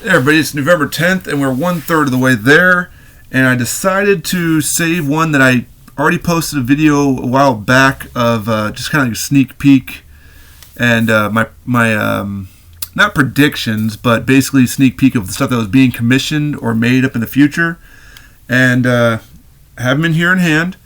Hey everybody, it's November 10th and we're 1/3 of the way there, and I decided to save one that I already posted a video a while back of just kind of like a sneak peek and my not predictions, but basically sneak peek of the stuff that was being commissioned or made up in the future, and have them in here in hand.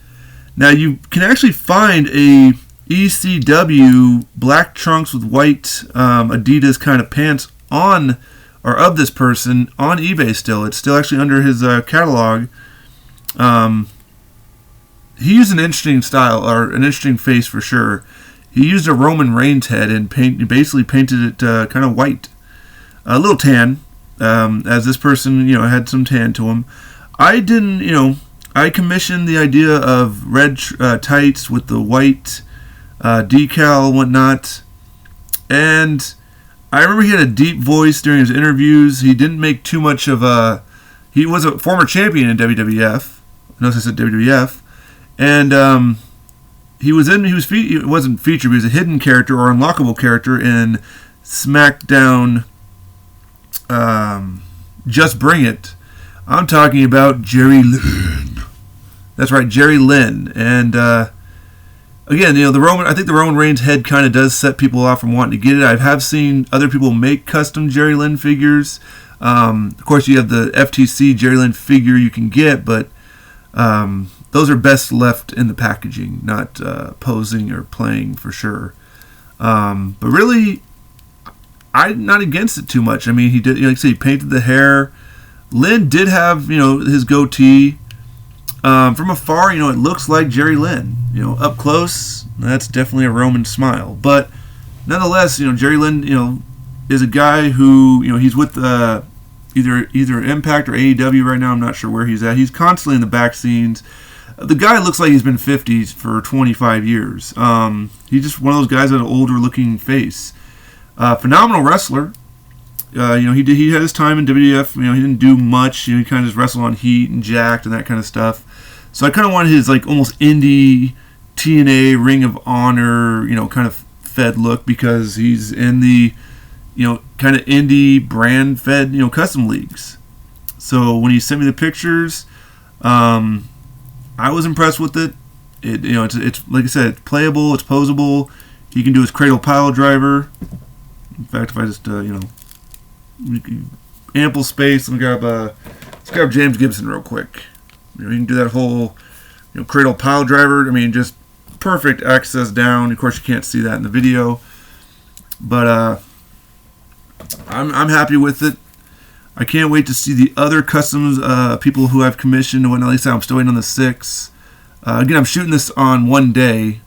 Now you can actually find a ECW black trunks with white Adidas kind of pants on or of this person on eBay still. It's still actually under his catalog. He used an interesting style, or an interesting face for sure. He used a Roman Reigns head and basically painted it kind of white. A little tan, as this person, had some tan to him. I didn't, I commissioned the idea of red tights with the white decal and whatnot. And I remember he had a deep voice during his interviews. He didn't make too much of a... He was a former champion in WWF. Notice I said WWF. And he wasn't featured, but he was a hidden character or unlockable character in SmackDown Just Bring It. I'm talking about Jerry Lynn. That's right, Jerry Lynn. And again, I think the Roman Reigns head kind of does set people off from wanting to get it. I have seen other people make custom Jerry Lynn figures. Of course, you have the FTC Jerry Lynn figure you can get, but those are best left in the packaging, not posing or playing for sure. But really, I'm not against it too much. I mean, he did, like I say, he painted the hair. Lynn did have, his goatee. From afar, it looks like Jerry Lynn. Up close, that's definitely a Roman smile. But nonetheless, Jerry Lynn, is a guy who, he's with either Impact or AEW right now. I'm not sure where he's at. He's constantly in the back scenes. The guy looks like he's been 50s for 25 years. He's just one of those guys with an older looking face. Phenomenal wrestler. He had his time in WWF. He didn't do much. He kind of just wrestled on Heat and Jacked and that kind of stuff. So I kind of wanted his almost indie TNA Ring of Honor, kind of fed look, because he's in the, kind of indie brand fed, custom leagues. So when he sent me the pictures, I was impressed with it. It's like I said, it's playable, it's posable. He can do his cradle pile driver. In fact, if I just ample space. Let's grab James Gibson real quick. You can do that whole, cradle pile driver. I mean, just perfect access down. Of course, you can't see that in the video, but I'm happy with it. I can't wait to see the other customs people who I've commissioned. When at least I'm still waiting on the 6. Again, I'm shooting this on one day.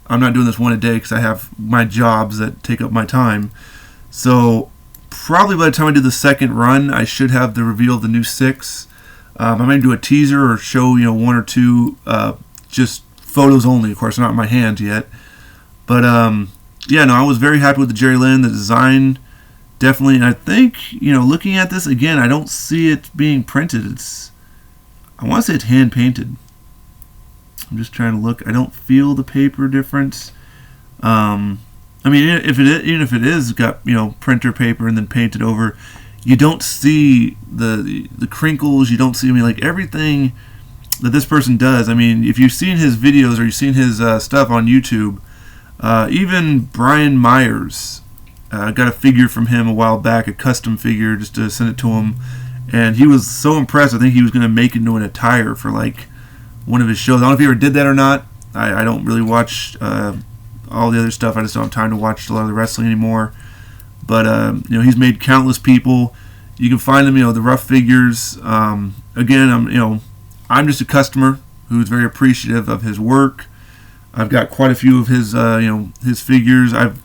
I'm not doing this one a day because I have my jobs that take up my time. So probably by the time I do the second run, I should have the reveal of the new 6. I might do a teaser or show, one or two, just photos only. Of course, not in my hands yet. But I was very happy with the Jerry Lynn, the design, definitely. And I think, looking at this again, I don't see it being printed. I want to say it's hand painted. I'm just trying to look. I don't feel the paper difference. I mean, even if it is got printer paper and then painted over, you don't see the crinkles. You don't see everything that this person does. I mean, if you've seen his videos or you've seen his stuff on YouTube, even Brian Myers got a figure from him a while back, a custom figure, just to send it to him, and he was so impressed. I think he was going to make it into an attire for one of his shows. I don't know if he ever did that or not. I don't really watch all the other stuff. I just don't have time to watch a lot of the wrestling anymore. But he's made countless people. You can find them, the rough figures. Again, I'm just a customer who's very appreciative of his work. I've got quite a few of his his figures. I've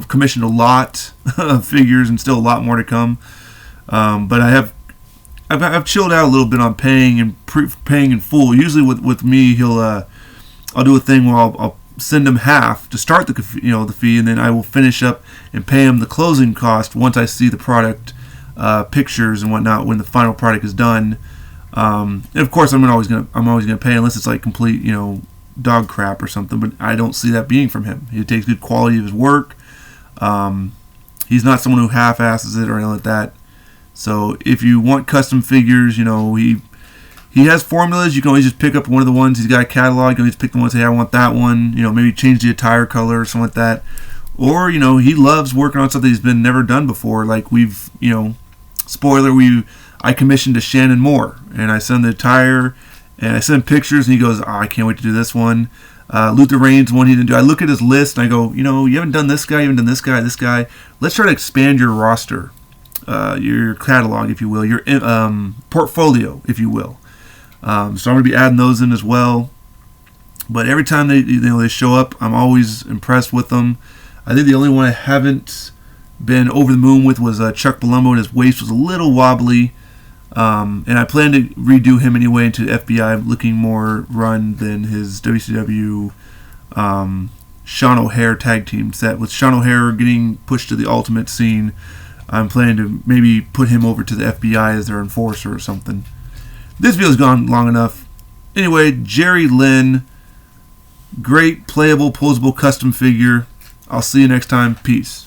commissioned a lot of figures and still a lot more to come. But I've chilled out a little bit on paying in full. Usually with me, I'll do a thing where I'll send him half to start the fee, and then I will finish up and pay him the closing cost once I see the product pictures and whatnot when the final product is done. And of course, I'm always gonna pay unless it's complete dog crap or something. But I don't see that being from him. He takes good quality of his work. He's not someone who half-asses it or anything like that. So if you want custom figures, he has formulas. You can always just pick up one of the ones. He's got a catalog. You can always pick the one and say, hey, I want that one. Maybe change the attire color or something like that. Or, he loves working on something he's been never done before. Like spoiler, I commissioned a Shannon Moore. And I send the attire and I send pictures and he goes, I can't wait to do this one. Luther Reigns one he didn't do. I look at his list and I go, you haven't done this guy, you haven't done this guy. Let's try to expand your roster, your catalog, if you will, your portfolio, if you will. So I'm going to be adding those in as well. But every time they show up, I'm always impressed with them. I think the only one I haven't been over the moon with was Chuck Palumbo, and his waist was a little wobbly. And I plan to redo him anyway into FBI, looking more run than his WCW Sean O'Haire tag team set. With Sean O'Haire getting pushed to the Ultimate scene, I'm planning to maybe put him over to the FBI as their enforcer or something. This video's gone long enough. Anyway, Jerry Lynn, great playable, posable custom figure. I'll see you next time. Peace.